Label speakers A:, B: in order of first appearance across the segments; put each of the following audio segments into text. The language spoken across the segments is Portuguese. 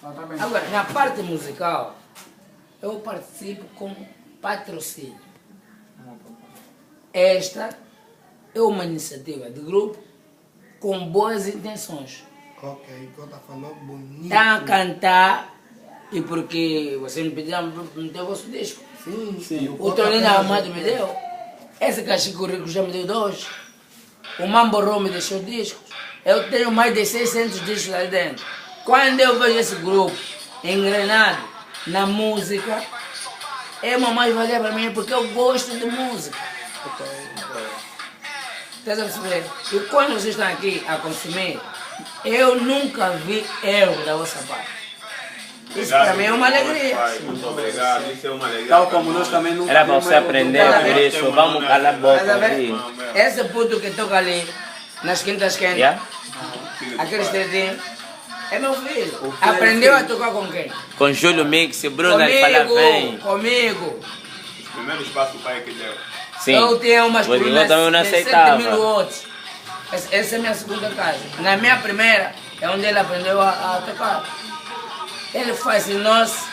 A: Agora, na parte musical, eu participo com patrocínio. Esta é uma iniciativa de grupo com boas intenções.
B: Ok, Cota falou bonito.
A: Está a cantar e porque vocês me pediram para meter o vosso disco.
B: Sim.
A: O Toninho Amado me deu. Esse Cachico Rico já me deu 2. O Mambo Rô me deixou discos. Eu tenho mais de 600 discos lá dentro. Quando eu vejo esse grupo engrenado na música, é uma mais-valia para mim porque eu gosto de música. Estás a perceber? E quando vocês estão aqui a consumir, eu nunca vi erro da vossa parte. Isso para mim é uma alegria.
C: Muito obrigado, isso é uma alegria.
D: Tal como nós também nunca.
E: Era para você aprender, por isso vamos calar a boca
A: Estás a ver?
E: aqui.
A: Esse puto que toca ali, nas quintas quentes,
E: Yeah?
A: aqueles tretinhos, é meu filho. Aprendeu a tocar com quem?
E: Com Júlio Mix, Bruno ele fala bem.
A: Comigo.
C: O primeiro espaço que o pai que deu.
E: Sim.
A: Eu tinha umas
E: O Edilon
A: colunas
E: também não
A: de 7
E: aceitava.
A: mil watts. Essa é a minha segunda casa. Na minha primeira é onde ele aprendeu a tocar. Ele faz em nós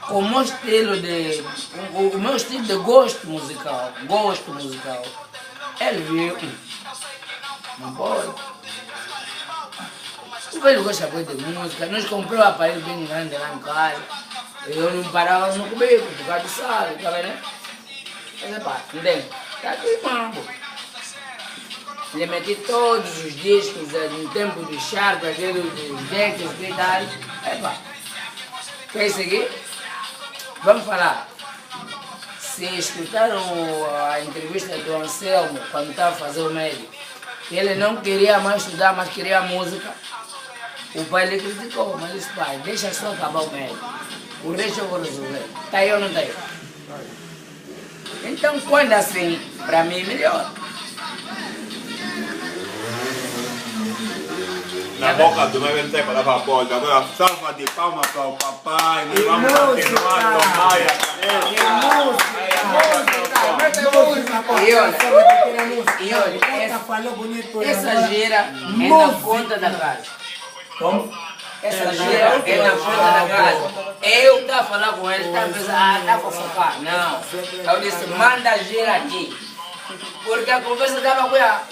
A: o meu estilo de. O meu estilo de gosto musical. Ele viu. Não pode. O velho gosta muito de música. Nós compramos um aparelho bem grande lá em casa. Eu não parava no comigo, por causa de sala, tá vendo? Mas pá, entende? Tá aqui, mambo. Lhe meti todos os discos no tempo do Sharp, aquele dos decks e tal. Epa, quer seguir? Vamos falar. Se escutaram a entrevista do Anselmo quando estava a fazer o médio, ele não queria mais estudar, mas queria música. O pai lhe criticou, mas disse, pai, deixa só acabar o médio. O resto eu vou resolver. Tá aí ou não tá aí? Então, quando assim, para mim, melhor.
C: Na boca do meu não tem para dar coisa. Agora, salva de palmas para o papai. Nós vamos continuar a tomar
A: E olha, essa gira é na conta da casa.
D: Como?
A: Essa gira é na conta da casa. Eu estava a falar com ele, estava pensando, está a fofocar. Não. Eu disse, manda a gira aqui. Porque a conversa estava com ela.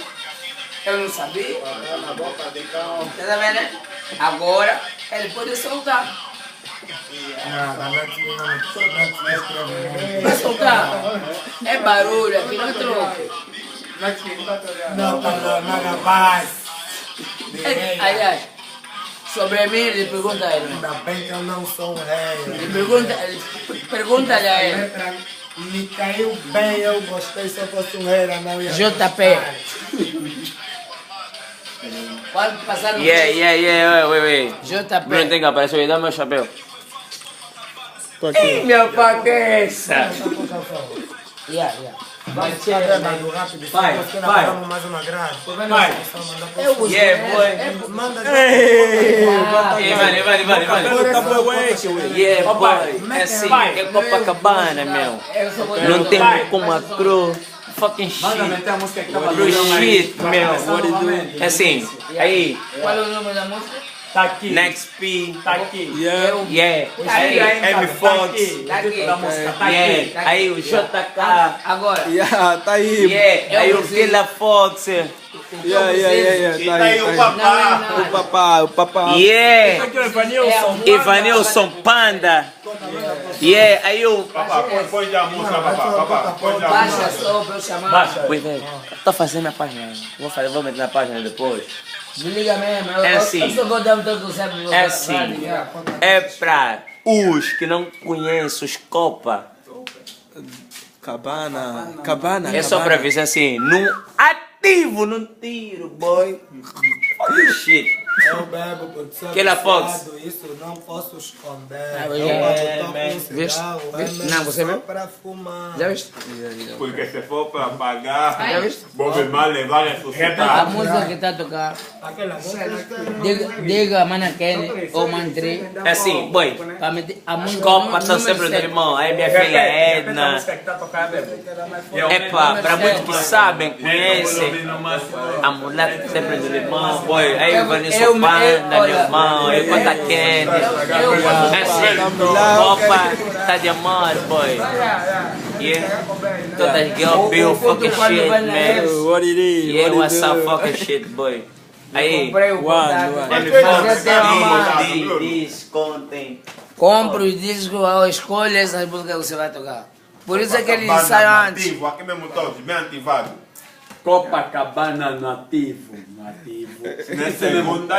A: Eu não sabia. Tá vendo? Agora ele pode soltar. Vai soltar. É barulho, aqui não é troco.
B: Nada mais.
A: Aliás, sobre mim, ele pergunta a ele.
B: Ainda bem que eu não sou um rei.
A: Pergunta-lhe a ele.
B: Me caiu bem, eu gostei. Se eu fosse um rei, não ia.
A: JP. Pode passar no
E: Wait.
A: JP.
E: Bruno tem que aparecer, me dá meu chapéu.
A: Ih, minha cabeça. Yeah.
B: Vai, mais uma grade.
A: Eu gostei.
B: Manda
E: Yeah, boy. É assim, é Copacabana, meu. Não tem como a cru. Fucking shit.
D: Manda meter a música que tá
E: Bro, shit, meu. É assim, aí,
A: Qual é o nome da música?
D: Tá aqui.
E: Next P.
D: Tá aqui.
E: Yeah.
D: Aí,
E: M Fox.
D: Tá aqui. Da música tá aqui.
E: Yeah. Aí o JK.
A: Agora.
F: Tá aí.
E: Yeah. Aí o Killa Fox.
C: E tá aí o papá.
F: O papá.
E: Yeah.
D: Aqui o Evanilson.
E: Ivanilson Panda. Yeah. Aí o...
C: Papá, põe a música, papá. Põe a
A: Baixa
C: música.
A: só pra eu chamar.
D: Baixa.
E: Pois é, tô fazendo minha página. Vou meter na página depois.
A: Desliga mesmo.
E: É assim.
A: Eu só vou dar um toque do cérebro.
E: É assim. É pra os que não conhecem os Copa.
F: Cabana.
E: É só pra avisar assim, num ativo, num tiro, boy. Fucking shit.
B: Eu bebo porque sou
E: Aquela Fox.
B: viciado, isso não posso esconder.
A: eu
B: Eu
A: já-
B: quando toco um
A: Viste?
B: cigarro,
A: Viste?
B: é
A: Não, você
B: só
A: viu?
B: para fumar.
A: Já viste?
C: Porque se for para pagar,
A: Já viste?
C: vou mal levar a
A: A
C: sociedade.
A: música que está a tocar.
B: Aquela música.
A: Diga Mana Kenny ou Mantri.
E: É assim, boy.
A: Para meter a
E: Os
A: música.
E: Copa estão sempre do irmão. Aí minha filha Edna.
D: música que tá tocando.
E: Epa, pra muitos que sabem, conhecem. A mulher sempre do irmão, boy. Aí o Vanilson
A: eu-
E: panda,
A: olha,
E: meu irmão, é conta quente. Copa, tá de amor, boy. Yeah. Todas girl bill fucking shit, man.
F: What it is?
E: Yeah,
F: What
E: what's
F: it
E: up
F: do?
E: fucking shit, boy. Aí,
A: Comprei o contato.
F: One.
E: ele
A: Mas eu tenho uma-
E: diz, contem.
A: Compre os discos, ou escolhe essas músicas que você vai tocar. Por isso é que ele sai antes.
C: Ativo, aqui mesmo todos, bem ativado.
D: Copacabana no ativo. No ativo.
C: Nessa segunda,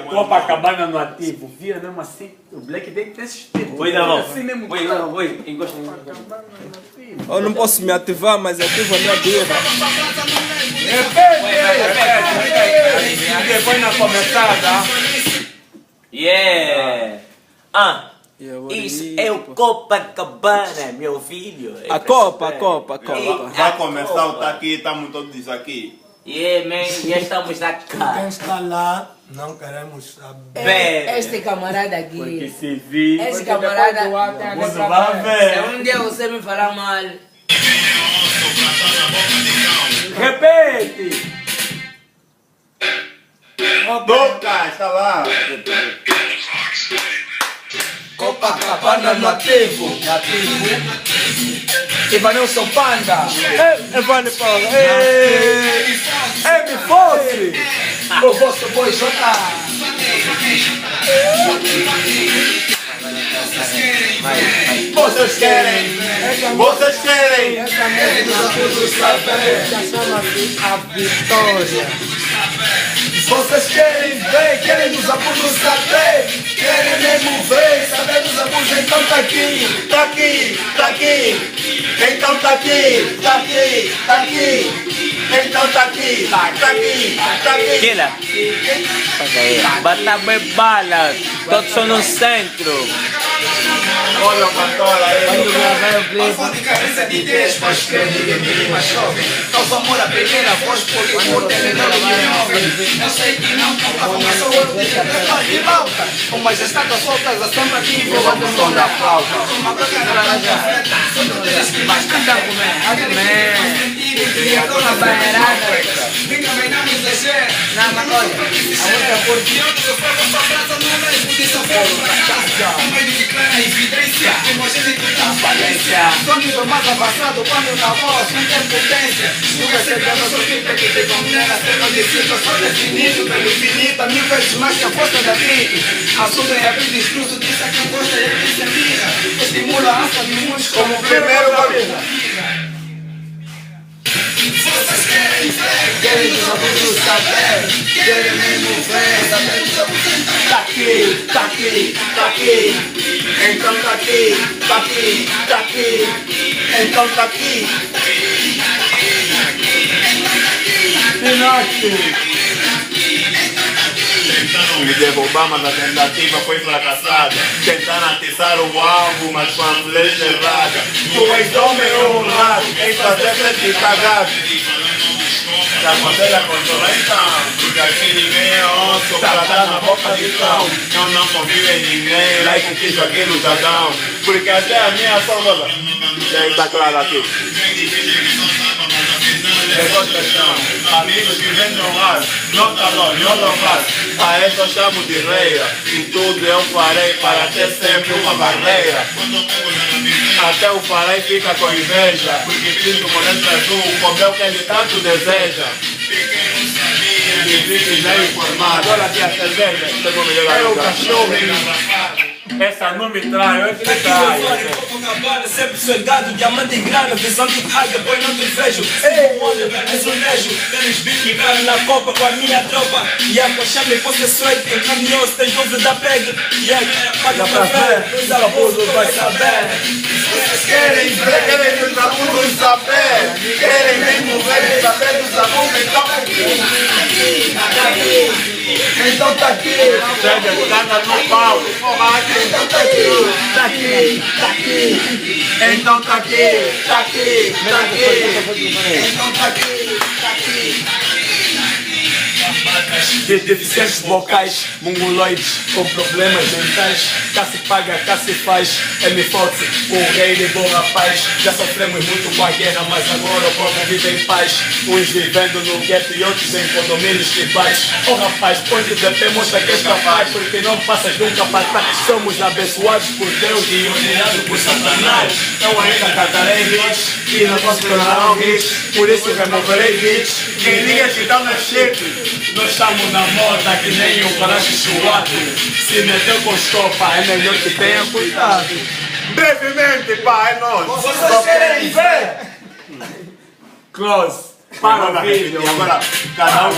D: Copacabana no ativo. Via mesmo assim. O Black tem que ter esse tipo.
E: Oi, da mão.
D: Assim mesmo.
E: Oi, encosta.
F: Eu não posso me ativar, mas ativo a minha birra.
D: E depois na começada.
E: Yeah. Ah.
F: Yeah, what it
E: Isso
F: is,
E: é o
F: pô.
E: Copacabana, meu filho. É
F: A
E: pra
F: Copa, a
E: saber.
F: Copa, a Copa.
C: vai começar o aqui, estamos todos aqui.
E: Yeah, man, já estamos na
B: Quem
E: cara.
B: está lá, não queremos saber.
E: Bem.
A: Este camarada
D: Porque
A: aqui,
D: se vi.
A: esse camarada,
D: Você vai ver.
A: se um dia você me falar mal,
D: Repete.
C: Toca, está lá.
B: Copacabana no ativo. Ivanilson Panda.
F: Evane Paula.
B: Me fosse. O vosso boi Jota.
C: Vocês querem, vocês querem.
B: Essa música do saber chama-se A Vitória. Vocês querem ver, querem nos abusos saber, querem mesmo ver, saber dos abusos, então tá aqui,
C: Tá aqui, tá aqui. Então tá aqui, tá aqui, tá aqui. Então tá aqui, tá aqui, tá aqui.
E: Kila. Bata bem bala. Todos são no centro.
C: Olha o cantor aí.
A: quando gravar o clipe,
G: Falta de cabeça de ideias, pois que ninguém me mais jovem. Causa amor à primeira voz, porque por televisão me ouve. Eu sei que não conta com essa hora de cantar de malta. Umas estátuas soltas, a sombra aqui, provando o som da flauta. Uma boca na laranja, são todas que mais cantam com
A: uma banheirada,
G: Nunca vai dar nos desejar.
A: não, mas olha, a música curte.
G: Eu fogo só brasa no mesmo de São Paulo da casa. Um meio de clara evidência, imagine que transparência. Só nível mais avançado quando na voz não tem potência. Nunca sei que eu sou pipa que te condena. Termo de cifra só definido pelo infinito. Mil vezes mais que a força da tripe. Assunto é abrir discurso, diz a quem gosta e quem se mira. Estimula a ânsia de muitos como o primeiro barulho. Vocês querem ver, querem dos abusos saber, querem mesmo ver, saber dos abusos.
C: Tá aqui, tá aqui, tá aqui. Então tá aqui, tá aqui, tá aqui. Então tá aqui. Tentaram me derrubar, mas a tentativa foi fracassada. Tentaram atiçar o alvo, mas com a flecha errada. Tu és homem honrado, em fazer frente cagado. Se aconselha a controlar então, porque aqui ninguém é osso pra dar na boca de cão. Eu não confio em ninguém, like que isso aqui no Jadão. Porque até a minha sombra. E aí tá claro aqui. Amigos que vêm honrar, não calor, não louvar. A essa eu chamo de reia. E tudo eu farei para ter sempre uma barreira. Até o farei fica com inveja, porque pinto molesta azul, como é o que ele tanto deseja. E fique já informado. Olha aqui a cerveja, tem como melhorar. É o cachorro.
D: Essa não me trai, eu que me
H: Aqui
D: trai.
H: eu falo, Copacabana, sempre soldado, diamante em grana, visão de águia, pois não te vejo. Ei, olha, desonejo, tênis bico, cara na copa com a minha tropa. E a coxa-me fosse suede, em caminhão, se tens dúvida, pegue. E aí, paga pra ver, os abusos vai saber.
G: Vocês querem ver,
C: Querem dos abusos saber, querem mesmo ver, saber dos abusos, então tá aqui.
B: Então tá aqui.
C: Chega, caga no pau, porra, então tá aqui, tá aqui, tá aqui. Então tá aqui, tá aqui, tá aqui. Então tá aqui, tá aqui.
H: de deficientes vocais, mongoloides com problemas mentais. Cá se paga, cá se faz. M-Fox, o rei de bom rapaz. Já sofremos muito com a guerra, mas agora o povo vive em paz. Uns vivendo no gueto e outros em condomínios tribais. Oh rapaz, põe-te de pé, mostra que és capaz, porque não passas nunca para trás. Somos abençoados por Deus e odiados por Satanás. Eu ainda cantarei hits e não posso tornar hits, por isso removerei hits. Quem diga que estão na shit, nós estamos na moda que nem um coragem suado. Se meteu com estopa, é melhor que tenha cuidado.
C: Brevemente, pá, é nós.
B: Vocês querem ver?
H: Close. Para o vídeo.
C: Agora, cada um.